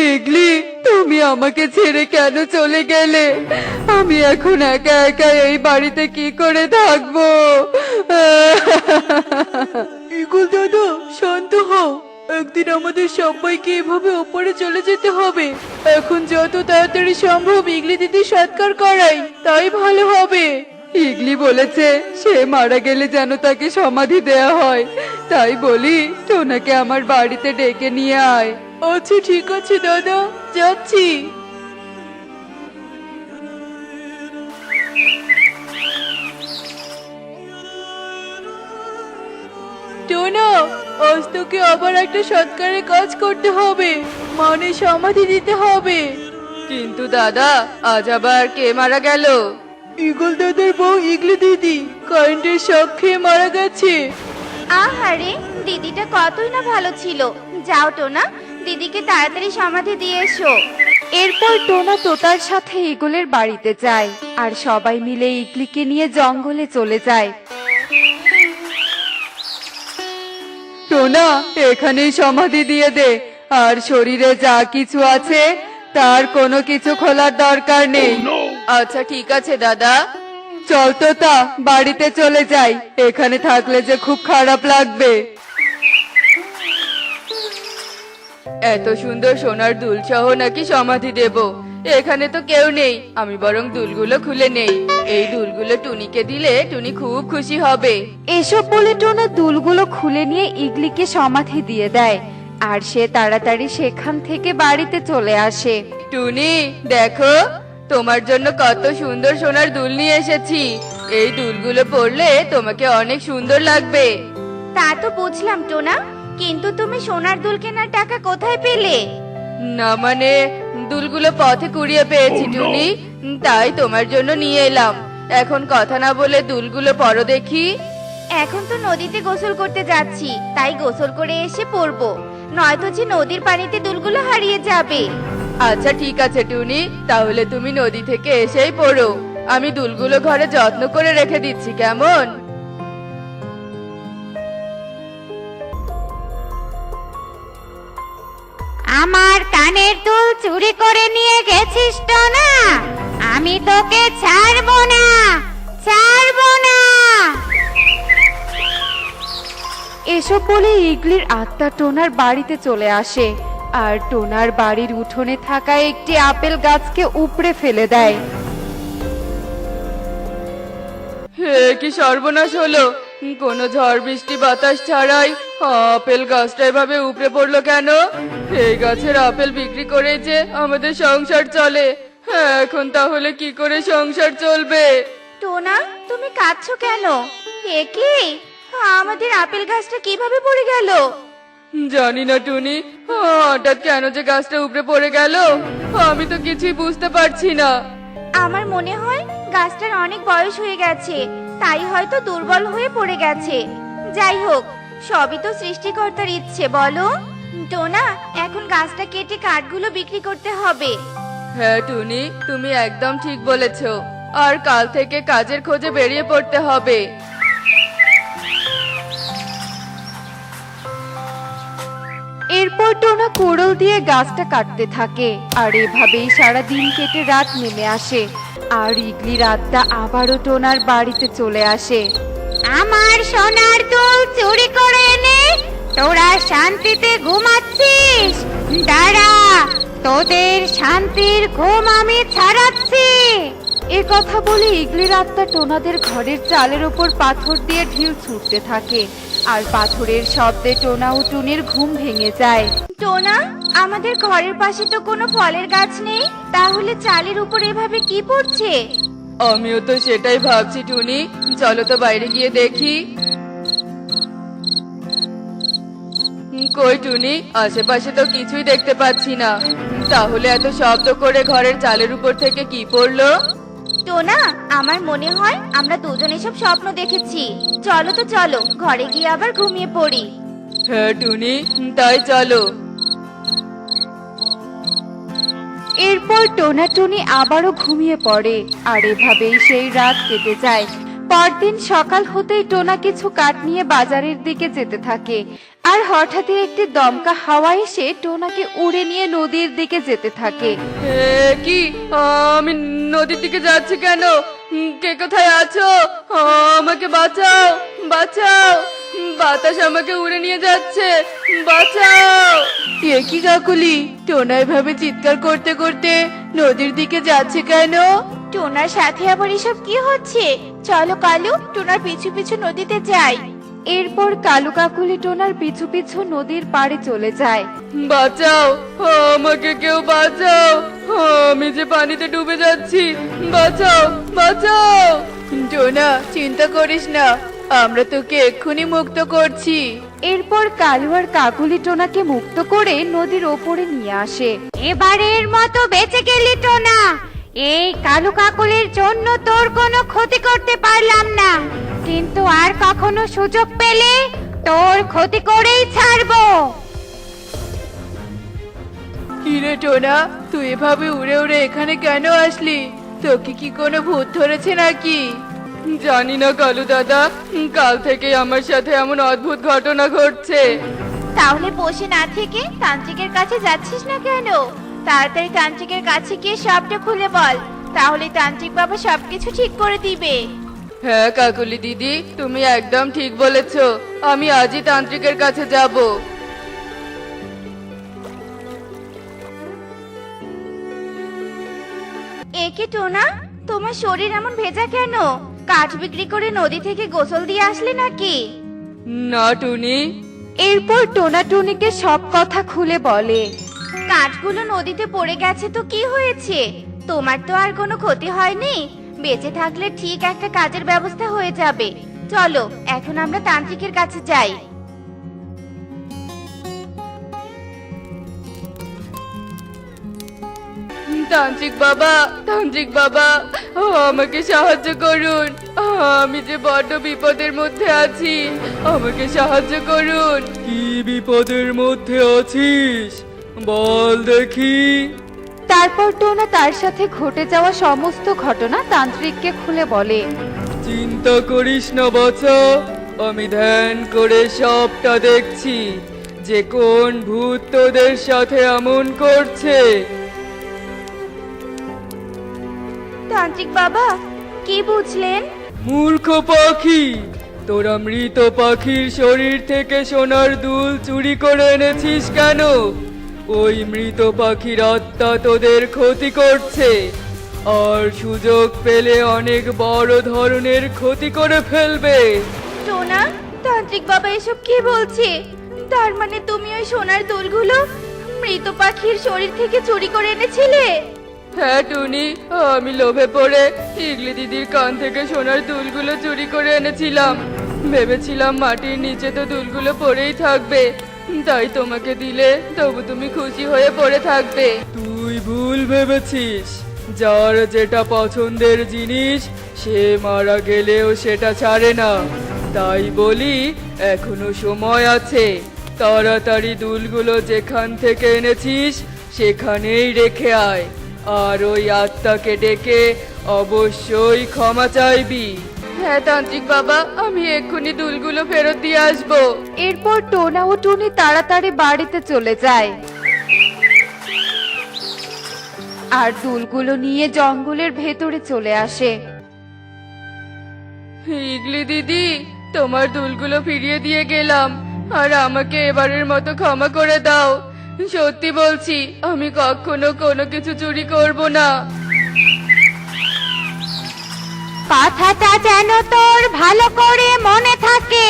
ইগলি, তুমি আমাকে ছেড়ে কেন চলে গেলে? আমি এখন একা একা এই বাড়িতে কি করে থাকবো? ইগল দাদা, শান্ত হও। একদিন আমাদের সবাইকে এভাবে ওপরে চলে যেতে হবে। এখন যত তাড়াতাড়ি সম্ভব ইগলি দিদি সৎকার করাই, তাই ভালো হবে। ইগলি বলেছে সে মারা গেলে যেন তাকে সমাধি দেয়া হয়, তাই বলি টোনাকে আমার বাড়িতে ডেকে নিয়ে আয়। আচ্ছা ঠিক আছে দাদা, যাচ্ছি। টোনা, আজ তোকে আবার একটা সৎকারের কাজ করতে হবে, মানে সমাধি দিতে হবে। কিন্তু দাদা, আজ আবার কে মারা গেল? ইগল দাদার বউ ইগলি দিদি কারেন্টের শক খেয়ে মারা গেছে। আহারে, দিদিটা কতই না ভালো ছিল। যাও টোনা, দিদিকে তাড়াতাড়ি সমাধি দিয়ে এসো। এরপর টোনা তোতার সাথে ইগলের বাড়িতে যায় আর সবাই মিলে ইগলিকে নিয়ে জঙ্গলে চলে যায়। টোনা, এখানেই সমাধি দিয়ে দে, আর শরীরে যা কিছু আছে তার কোনো কিছু খোলার দরকার নেই। আচ্ছা ঠিক আছে দাদা। চল তোতা, বাড়িতে চলে যাই, এখানে থাকলে যে খুব খারাপ লাগবে। এত সুন্দর সোনার দুল সহ নাকি সমাধি দেব? এখানে তো কেউ নেই, আমি বরং দুলগুলো খুলে নেই। এই দুলগুলো টুনিকে দিলে টুনি খুব খুশি হবে। এসব বলে টোনা দুলগুলো খুলে নিয়ে ইগলিকে সমাধি দিয়ে দেয় আর সে তাড়াতাড়ি সেখান থেকে বাড়িতে চলে আসে। টুনি, দেখো তোমার জন্য কত সুন্দর সোনার দুল নিয়ে এসেছি। এই দুলগুলো পরলে তোমাকে অনেক সুন্দর লাগবে। তা তো বুঝলাম টোনা, কিন্তু তুমি সোনার দুল কেনার টাকা কোথায় পেলে? না মানে, দুলগুলো পথে কুড়িয়ে পেয়েছি টুনি, তাই তোমার জন্য নিয়ে এলাম। এখন কথা না বলে দুলগুলো পরো দেখি। এখন তো নদীতে গোসল করতে যাচ্ছি, তাই গোসল করে এসে পরবো, নয়তো যে নদীর পানিতে দুলগুলো হারিয়ে যাবে। আচ্ছা ঠিক আছে টুনি, তাহলে তুমি নদী থেকে এসেই পড়ো। আমি দুলগুলো ঘরে যত্ন করে রেখে দিচ্ছি, কেমন? আমার কানের দুল চুরি করে নিয়ে গেছিস টোনা, আমি তোকে ছাড়বো না, ছাড়বো না। এসব বলে ইগলির আত্মা টোনার বাড়িতে চলে আসে আর টোনার বাড়ির উঠোনে থাকা একটি আপেল গাছকে উপড়ে ফেলে দেয়। হে কি সর্বনাশ হলো! কোনো ঝড় বৃষ্টি বাতাস ছাড়াই আপেল গাছটা এভাবে উপড়ে পড়লো কেন? এই গাছের আপেল বিক্রি করে যে আমাদের সংসার চলে, এখন তাহলে কি করে সংসার চলবে? টোনা, তুমি কাঁদছো কেন? এ কি, আমাদের আপেল গাছটা কিভাবে পড়ে গেল? জানি না টুনি, হঠাৎ কেন যে গাছটা উপড়ে পড়ে গেল আমি তো কিছুই বুঝতে পারছি না। আমার মনে হয় গাছটার অনেক বয়স হয়ে গেছে, তাই হয়তো দুর্বল হয়ে পড়ে গেছে। যাই হোক, সবই তো সৃষ্টিকর্তার ইচ্ছে, বলো? টোনা, এখন গাছটা কেটে কাঠগুলো বিক্রি করতে হবে। হ্যাঁ টুনি, তুমি একদম ঠিক বলেছো। আর কাল থেকে কাজের খোঁজে বেরিয়ে পড়তে হবে। এরপর টোনা কোড়ল দিয়ে গাছটা কাটতে থাকে আর এভাবেই সারা দিন কেটে রাত নেমে আসে আর ইগলির আত্মা আবারও টোনার বাড়িতে চলে আসে। আমার সোনার দুল চুরি করে এনে তোরা শান্তিতে ঘুমাচ্ছিস? দাঁড়া, তোদের শান্তির ঘুম আমি ছাড়াচ্ছি। এ কথা বলে ইগলির আত্মা টোনাদের ঘরের চালের ওপর পাথর দিয়ে ঢিল ছুটতে থাকে আর পাথরের শব্দে টোনা ও টুনির ঘুম ভেঙে যায়। টোনা, আমাদের ঘরের পাশে তো কোনো ফলের গাছ নেই, তাহলে চালের উপর এভাবে কি পড়ছে? আমিও তো সেটাই ভাবছি টুনি, চলো তো বাইরে গিয়ে দেখি। কই টুনি, আশেপাশে তো কিছুই দেখতে পাচ্ছি না। তাহলে এত শব্দ করে ঘরের চালের উপর থেকে কি পড়লো? টোনা, আমার মনে হয় আমরা দুজন এসব স্বপ্ন দেখেছি। চলো তো চলো, ঘরে গিয়ে আবার ঘুমিয়ে পড়ি। হ্যাঁ টুনি, তাই চলো। এরপর টোনা টুনি আবারও ঘুমিয়ে পড়ে আর এভাবেই সেই রাত কেটে যায়। পরদিন সকাল হতেই টোনা কিছু কাঠ নিয়ে বাজারের দিকে যেতে থাকে আর হঠাৎই একটি দমকা হাওয়া এসে টোনাকে উড়ে নিয়ে নদীর দিকে যেতে থাকে। কি আমি নদীর দিকে যাচ্ছি কেন? কে কোথায় আছো? আমাকে বাঁচাও, বাঁচাও! বাতাস আমাকে উড়ে নিয়ে যাচ্ছে, বাঁচাও! এ কি কাকুলি, টোনা এভাবে চিৎকার করতে করতে নদীর দিকে যাচ্ছে কেন? টোনার সাথে আবার এসব কি হচ্ছে? চলো কালু, টোনার পিছু পিছু নদীতে যাই। এরপর কালু কাকুলি টোনার পিছু পিছু নদীর পাড়ে চলে যায়। বাঁচাও, আমাকে কেউ বাঁচাও! আমি যে পানিতে ডুবে যাচ্ছি, বাঁচাও, বাঁচাও! টোনা, চিন্তা করিস না, আমরা তোকে এক্ষুনি মুক্ত করছি। এরপর কালু আর কাকুলি টোনাকে মুক্ত করে নদীর ওপরে নিয়ে আসে। এবারের মতো বেঁচে গেলি টোনা। এই কালু কাকুলির জন্য তোর কোনো ক্ষতি করতে পারলাম না, কিন্তু আর কখনো সুযোগ পেলে তোর ক্ষতি করেই ছাড়বো। কিরে টোনা, তুই এভাবে উড়ে উড়ে এখানে কেন আসলি? তোকে কি কোনো ভূত ধরেছে নাকি? জানি না কালু দাদা, কাল থেকে আমার সাথে এমন অদ্ভুত ঘটনা ঘটছে। তাহলে বসে না থেকে তান্ত্রিকের কাছে যাচ্ছিস না কেন? তাড়াতাড়ি তান্ত্রিকের কাছে গিয়ে সবটা খুলে বল, তাহলে তান্ত্রিক বাবা সবকিছু ঠিক করে দিবে। হ্যাঁ কাকুলি দিদি, তুমি একদম ঠিক বলেছো। আমি আজই তান্ত্রিকের কাছে যাব। একে টোনা, তোমার শরীর এমন ভেজা কেন? কাঠ বিক্রি করে নদী থেকে গোসল দিয়ে আসলে নাকি? না টুনি। এরপর টোনা টুনিকে সব কথা খুলে বলে। কাঠগুলো নদীতে পড়ে গেছে তো কি হয়েছে? তোমার তো আর কোনো ক্ষতি হয়নি। বেঁচে থাকলে ঠিক একটা কাজের ব্যবস্থা হয়ে যাবে। চলো এখন আমরা তান্ত্রিকের কাছে যাই। তান্ত্রিক বাবা, তান্ত্রিক বাবা, আমাকে সাহায্য করুন। আমি যে বড্ড বিপদের মধ্যে আছি, আমাকে সাহায্য করুন। কি বিপদের মধ্যে আছিস বল দেখি। তারপর টোনা তার সাথে ঘটে যাওয়া সমস্ত ঘটনা তান্ত্রিককে খুলে বলে। চিন্তা করিস না বাছা, আমি ধ্যান করে সবটা দেখছি যে কোন ভূত তোদের সাথে এমন করছে। তান্ত্রিক বাবা, কি বুঝলেন? মূর্খ পাখি, তোরা মৃত পাখির শরীর থেকে সোনার দুল চুরি করে এনেছিস কেন? ওই মৃত পাখির আত্মা তোদের ক্ষতি করছে, আর সুযোগ পেলে অনেক বড় ধরনের ক্ষতি করে ফেলবে। টোনা, তান্ত্রিক বাবা এসব কি বলছে? তার মানে তুমি ওই সোনার দুলগুলো মৃত পাখির শরীর থেকে চুরি করে এনেছিলে? হ্যাঁ টুনি, আমি লোভে পড়ে ইগলি দিদির কান থেকে সোনার দুলগুলো চুরি করে এনেছিলাম। ভেবেছিলাম মাটির নিচে তো দুলগুলো পড়েই থাকবে, তাই তোমাকে দিলে তবু তুমি খুশি হয়ে পড়ে থাকবে। তুই ভুল ভেবেছিস। যার যেটা পছন্দের জিনিস সে মারা গেলেও সেটা ছাড়ে না। তাই বলি এখনো সময় আছে, তাড়াতাড়ি দুলগুলো যেখান থেকে এনেছিস সেখানেই রেখে আয়, আর ওই আত্মাকে ডেকে অবশ্যই ক্ষমা চাইবি। হ্যাঁ তান্ত্রিক বাবা, আমি এক্ষুনি দুলগুলো ফেরত দিয়ে আসবো। এরপর টোনা ও টুনি তাড়াতাড়ি বাড়িতে চলে যায় আর দুলগুলো নিয়ে জঙ্গলের ভেতরে চলে আসে। ইগলি দিদি, তোমার দুলগুলো ফিরিয়ে দিয়ে গেলাম, আর আমাকে এবারের মতো ক্ষমা করে দাও। সত্যি বলছি, আমি কখনো কোনো কিছু চুরি করব না। কথাটা যেন তোর ভালো করে মনে থাকে।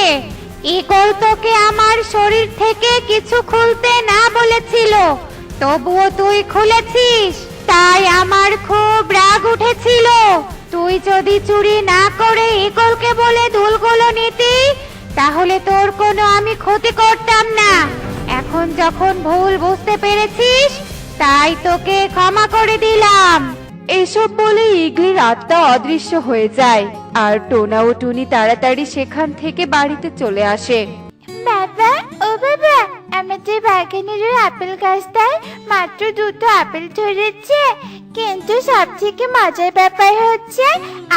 ইগল তোকে আমার শরীর থেকে কিছু খুলতে না বলেছিল, তবুও তুই খুলেছিস, তাই আমার খুব রাগ উঠেছিল। তুই যদি চুরি না করে ইগলকে বলে দুলগুলো নিতি, তাহলে তোর কোনো আমি ক্ষতি করতাম না। এখন যখন ভুল বুঝতে পেরেছিস, তাই তোকে ক্ষমা করে দিলাম। এসব বলে ইগলির আত্মা অদৃশ্য হয়ে যায় আর টোনা ও টুনি তাড়াতাড়ি সেখান থেকে বাড়িতে চলে আসে। বাবা, ও বাবা, আমাদের বাগানের ওই আপেল গাছটায় মাত্র দুটো আপেল ধরেছে, কিন্তু সব থেকে মজার ব্যাপার হচ্ছে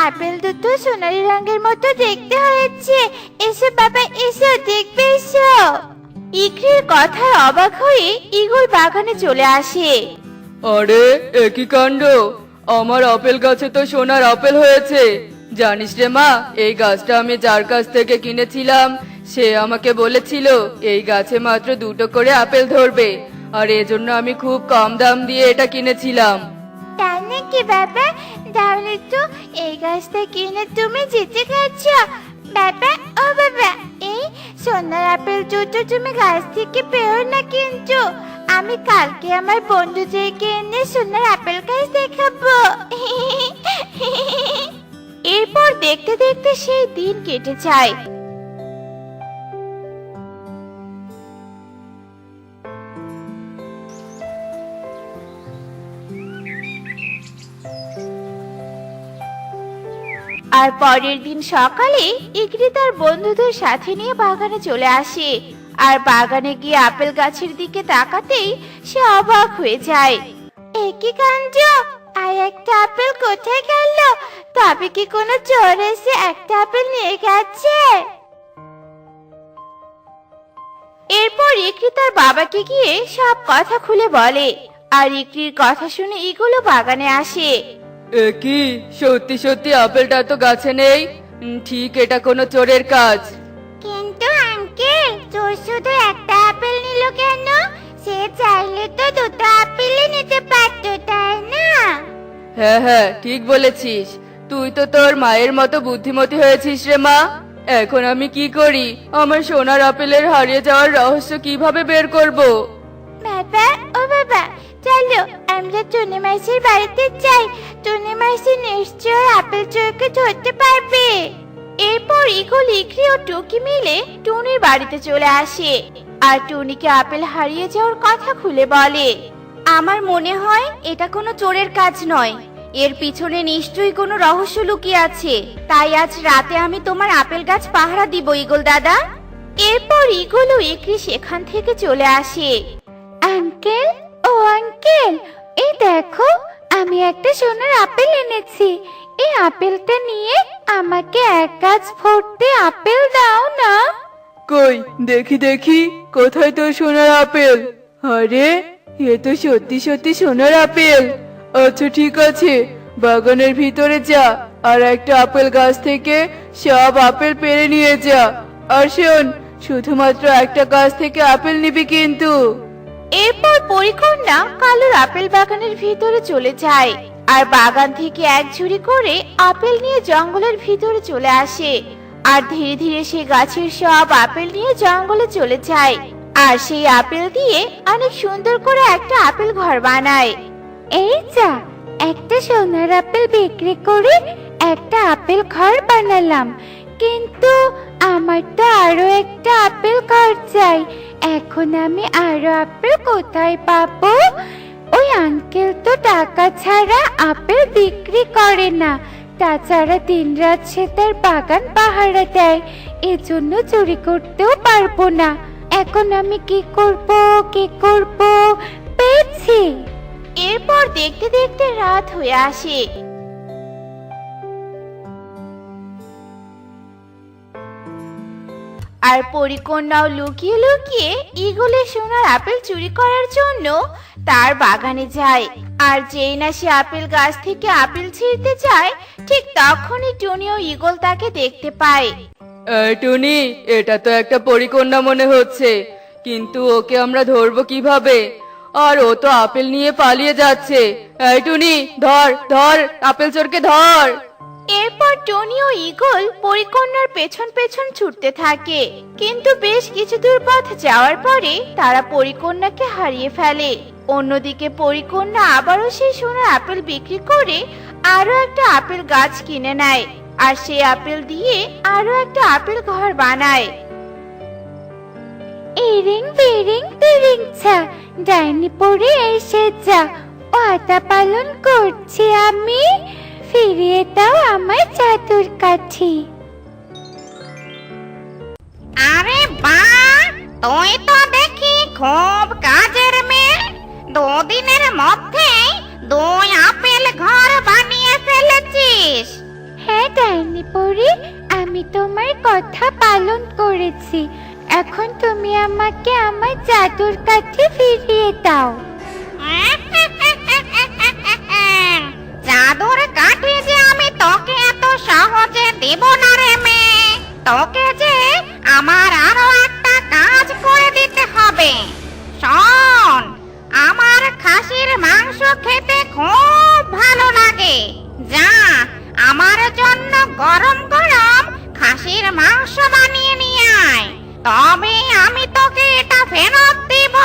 আপেল দুটো সোনালী রঙের মতো দেখতে হয়েছে। এসো বাবা, এসো, দেখবে এসো। ইকরির কথায় অবাক হয়ে ঈগল বাগানে চলে আসে। আরে একই কাণ্ড, আমার আপেল গাছে তো সোনার আপেল হয়েছে। জানিস রে মা, এই গাছটা আমি যার কাছ থেকে কিনেছিলাম সে আমাকে বলেছিল এই গাছে মাত্র 2টো করে আপেল ধরবে, আর এজন্য আমি খুব কম দাম দিয়ে এটা কিনেছিলাম। তাই নাকি বাবা? তাহলে তো এই গাছটা কিনে তুমি জিতে গেছ বাবা। ও বাবা, এই সোনার আপেল দুটো তুমি গাছ থেকে পেও না, কিন্তু আমি কালকে আমার বন্ধুদেরকে এনে সোনার আপেল গাছ দেখাবো। এরপর দেখতে দেখতে সেই দিন কেটে যায়। আর পরের দিন সকালে ইকরি তার বন্ধুদের সাথে নিয়ে বাগানে চলে আসে। আর বাগানে গিয়ে আপেল গাছের দিকে তাকাতেই সে অবাক হয়ে যায়। একই কাণ্ড, আর একটা আপেল কোথায় গেল? তবে কি কোনো চোর এসে একটা আপেল নিয়ে গেছে? এরপর ইকরি তার বাবাকে গিয়ে সব কথা খুলে বলে। আর ইকরির কথা শুনে ইগলও বাগানে আসে। কি সত্যি সত্যি আপেলটা তো গাছে নেই? ঠিক এটা কোনো চোরের কাজ। কিন্তু আঙ্কেল, চোর শুধু একটা আপেল নিল কেন? সে চাইলে তো 2টো আপেলই নিতে পারতো, তাই না? হ্যাঁ হ্যাঁ, ঠিক বলেছিস। তুই তো তোর মায়ের মতো বুদ্ধিমতী হয়েছিস রে মা। এখন আমি কি করি? আমার সোনার আপেলের হারিয়ে যাওয়ার রহস্য কিভাবে বের করব? বাবা, ও বাবা, চলো আমরা টুনি মাসির বাড়িতে যাই। টুনি মাসি নিশ্চয় আপেল চোরকে ধরতে পারবে। এরপর ইগল, ইকরি ও টুকি মিলে টুনির বাড়িতে চলে আসে। আর টুনিকে আপেল হারিয়ে যাওয়ার কথা খুলে বলে। আমার মনে হয় এটা কোনো চোরের কাজ নয়, এর পিছনে নিশ্চয়ই কোনো রহস্য লুকিয়ে আছে। তাই আজ রাতে আমি তোমার আপেল গাছ পাহারা দিব, ইগল দাদা। এরপর ইগল ও ইকরি সেখান থেকে চলে আসে। আঙ্কেল, ও আঙ্কেল, এই দেখো আমি একটা সোনার আপেল এনেছি। এই আপেলটা নিয়ে আমাকে এক গাছ ভর্তি আপেল দাও না। কই দেখি দেখি, কোথায় তোর সোনার আপেল? আরে এ তো সত্যি সত্যি সোনার আপেল। আচ্ছা ঠিক আছে, বাগানের ভিতরে যা আর একটা আপেল গাছ থেকে সব আপেল পেড়ে নিয়ে যা। আর শোন, শুধুমাত্র একটা গাছ থেকে আপেল নিবি কিন্তু। এরপর পরিকন্যা কালোর আপেল বাগানের ভিতরে চলে যায়। আর বাগান থেকে এক ঝুড়ি করে আপেল নিয়ে জঙ্গলের ভিতরে চলে আসে। আর ধীরে ধীরে সে গাছের সব আপেল নিয়ে জঙ্গলে চলে যায়। আর সেই আপেল দিয়ে অনেক সুন্দর করে একটা আপেল ঘর বানায়। এই যা, একটা সোনার আপেল বিক্রি করে একটা আপেল ঘর বানালাম। কিন্তু আমার তো আরো একটা আপেল ঘর চাই। এখন আমি আরো আপেল কোথায় পাবো? ওই আঙ্কেল তো টাকা ছাড়া আপেল বিক্রি করে না। তাছাড়া দিনরাত সে তার বাগান পাহারা দেয়, এজন্য চুরি করতেও পারবো না। এখন আমি কি করব? পেয়েছি। এরপর দেখতে দেখতে রাত হয়ে আসে। আর পরিকন্যাও লুকিয়ে লুকিয়ে ঈগলের সোনার আপেল চুরি করার জন্য তার বাগানে যায়। আর যেই না সে আপেল গাছ থেকে আপেল ছিঁড়তে যায়, ঠিক তখনই টুনি ও ঈগল তাকে দেখতে পায়। এই টুনি, এটা তো একটা পরিকন্যা মনে হচ্ছে, কিন্তু ওকে আমরা ধরবো কিভাবে? আর ও তো আপেল নিয়ে পালিয়ে যাচ্ছে। এই টুনি, ধর ধর, আপেল চোরকে ধর। এরপর টনি ও ঈগল পরিকন্যার পেছন পেছন ছুটতে থাকে। কিন্তু বেশ কিছু দূর পথ যাওয়ার পরে তারা পরিকন্যাকে হারিয়ে ফেলে। অন্যদিকে পরিকন্যা আবারও সেই সোনার আপেল বিক্রি করে আরো একটা আপেল গাছ কিনে নেয়। আর সেই আপেল দিয়ে আরো একটা আপেল ঘর বানায়। ইরিং বিরিং তিরিং ছা, ডাইনি পড়ে এসে যা, পাতা পালন করছি আমি, ফিরিয়ে দাও আমার জাদুর কাঠি। আরে বাহ, তুই তো দেখি খুব কাজের মেয়ে। 2 দিনের মধ্যেই 2 আপেল ঘর বানিয়ে ফেলেছিস। হ্যাঁ ডাইনি পড়ি, আমি তোমার কথা পালন করেছি। এখন তুমি আমাকে আমার জাদুর কাঠি ফিরিয়ে দাও। জাদুর কাঠি যে আমি তোকে এত সহজে দেব না রে মেয়ে। তোকে যে আমার আরো একটা কাজ করে দিতে হবে। শোন, আমার খাসির মাংস খেতে খুব ভালো লাগে। যা আমার জন্য গরম গরম খাসির মাংস বানিয়ে নিয়ে আয়, তবে আমি তোকে এটা ফেরত দিব।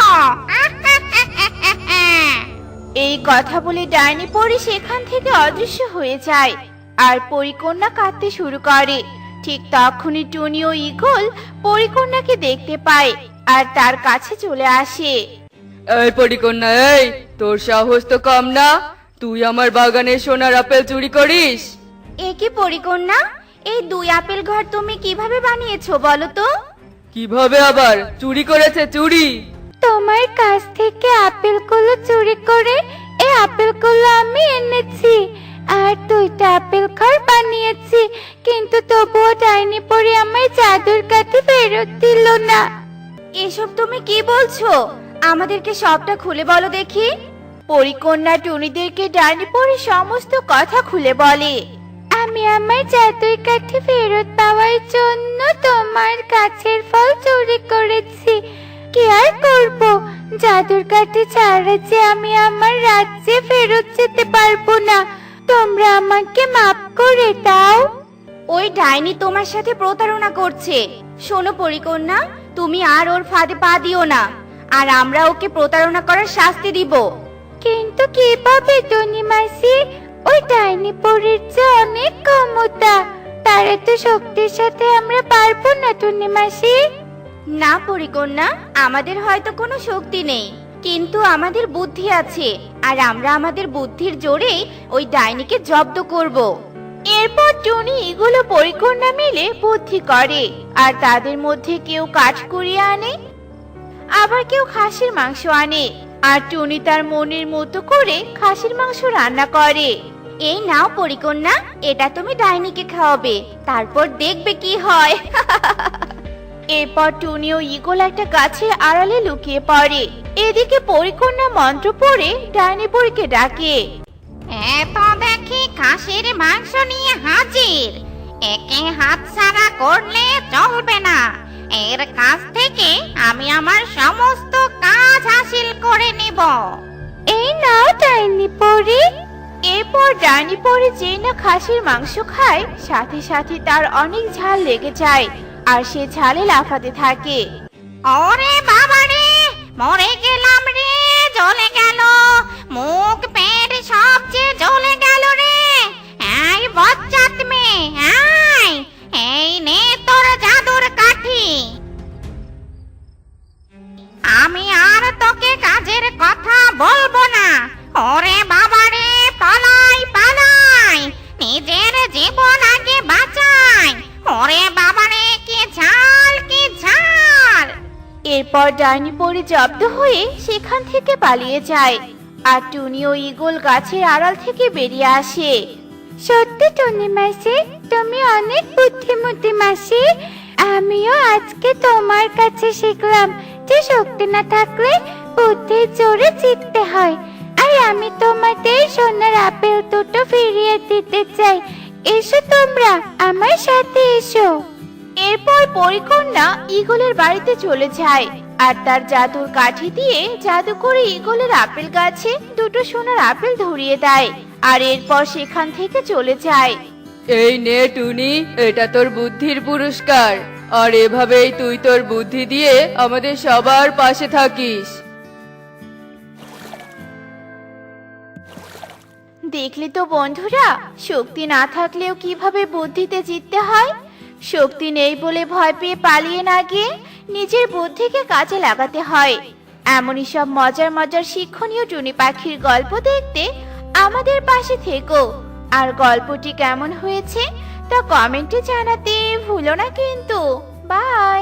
এই কথা বলে ডাইনি পরি সেখান থেকে অদৃশ্য হয়ে যায় আর পরিকন্যা কাঁদতে শুরু করে। ঠিক তখনই টুনি ও ঈগল পরিকন্যাকে দেখতে পায় আর তার কাছে চলে আসে। এই পরিকন্যা, এই তোর সাহস তো কম না, তুই আমার বাগানে সোনার আপেল চুরি করিস? এ কি পরিকন্যা, এই 2 আপেল ঘর তুমি কিভাবে বানিয়েছো বলো তো? কিভাবে আবার চুরি করেছে? চুরি? তোমার কাছ থেকে আপেলগুলো চুরি করে এই আপেলগুলো আমি এনেছি আর 2টা আপেল ঘর বানিয়েছি, কিন্তু তবুও ডাইনি পরি আমার জাদুর কাঠি ফেরত দিল না। এসব তুমি কি বলছো? আমাদেরকে সবটা খুলে বলো দেখি। পরিকন্যা টুনিদেরকে ডাইনি পরি সমস্ত কথা খুলে বলে। আমি আমার জাদুর কাঠি ফেরত পাওয়ার জন্য তোমার গাছের ফল চুরি করেছি। কি আর করব, জাদুর কাঠি ছাড়া যে আমি আমার রাজ্যে ফেরত যেতে পারবো না। তোমরা আমাকে মাফ করে দাও। ওই ডাইনি তোমার সাথে প্রতারণা করছে। শোনো পরিকন্যা, তুমি আর ওর ফাঁদে পা দিও না, আর আমরা ওকে প্রতারণা করার শাস্তি দিব। কিন্তু কিভাবে টুনি মাসি? ওই ডাইনি পরীর যে অনেক ক্ষমতা, তার এত শক্তির সাথে আমরা পারবো না টুনি মাসি। না পরিকন্যা, আমাদের হয়তো কোনো শক্তি নেই, কিন্তু আমাদের বুদ্ধি আছে, আর আমরা আমাদের বুদ্ধির জোরে ওই ডাইনিকে জব্দ করব। এরপর টুনি এগুলো পরিকন্যা মিলে বুদ্ধি করে, আর তাদের মধ্যে কেউ কাঠ কুড়িয়ে আনে, আবার কেউ খাসির মাংস আনে, আর টুনি তার মনের মতো করে খাসির মাংস রান্না করে। এই নাও পরিকন্যা, এটা তুমি ডাইনিকে খাওয়াবে, তারপর দেখবে কি হয়। এরপর টুনি ও ঈগল একটা গাছের আড়ালে লুকিয়ে পড়ে। এদিকে পরিকন্যা মন্ত্র পড়ে ডাইনি পরীকে ডাকে। এত দেখি খাসির মাংস নিয়ে হাজির। একে হাতছাড়া করলে চলবে না। এর কাছ থেকে আমি আমার সমস্ত কাজ হাসিল করে নিব। এই নাও ডাইনি পরি। এরপর ডাইনি পরে যেই না খাসির মাংস খায়, সাথে সাথে তার অনেক ঝাল লেগে যায় আর সে ঝালে লাফাতে থাকে। ওরে বাবা রে, মরে গেলাম রে, জ্বলে গেল মুখ পেট সব যে জ্বলে গেল রে। এই বজ্জাত মেয়ে, আয়, এই নে তোর জাদুর কাঠি। আমি আর তোকে কাজের কথা বলবো না। ওরে বাবা রে, পালাই পালাই, নিজের জীবন আগে বাঁচাই। ওরে বাবা রে, কি ঝাল কি ঝাল। এরপর ডাইনি পরি জব্দ হয়ে সেখান থেকে পালিয়ে যায়, আর টুনি ও ঈগল গাছের আড়াল থেকে বেরিয়ে আসে। সত্যি টুনি মাসি, তুমি অনেক বুদ্ধিমতী মাসি। আমিও আজকে তোমার কাছে শিখলাম যে শক্তি না থাকলে বুদ্ধির জোরে জিততে হয়। আর আমি তোমাদের সোনার আপেল দুটো ফিরিয়ে দিতে চাই। এসো তোমরা আমার সাথে এসো। এরপর পরিকন্যা ঈগলের বাড়িতে চলে যায় আর তার জাদুর কাঠি দিয়ে জাদু করে ঈগলের আপেল গাছে 2টো সোনার আপেল ধরিয়ে দেয়, আর এরপর সেখান থেকে চলে যায়। এই নে টুনি, এটা তোর বুদ্ধির পুরস্কার, আর এভাবেই তুই তোর বুদ্ধি দিয়ে আমাদের সবার পাশে থাকিস। দেখলি তো বন্ধুরা, শক্তি না থাকলেও কিভাবে বুদ্ধিতে জিততে হয়। শক্তি নেই বলে ভয় পেয়ে পালিয়ে না গিয়ে নিজের বুদ্ধিকে কাজে লাগাতে হয়। এমনই সব মজার মজার শিক্ষণীয় টুনি পাখির গল্প দেখতে আমাদের পাশে থেকো। আর গল্পটি কেমন হয়েছে তা কমেন্টে জানাতে ভুলো না কিন্তু। বাই।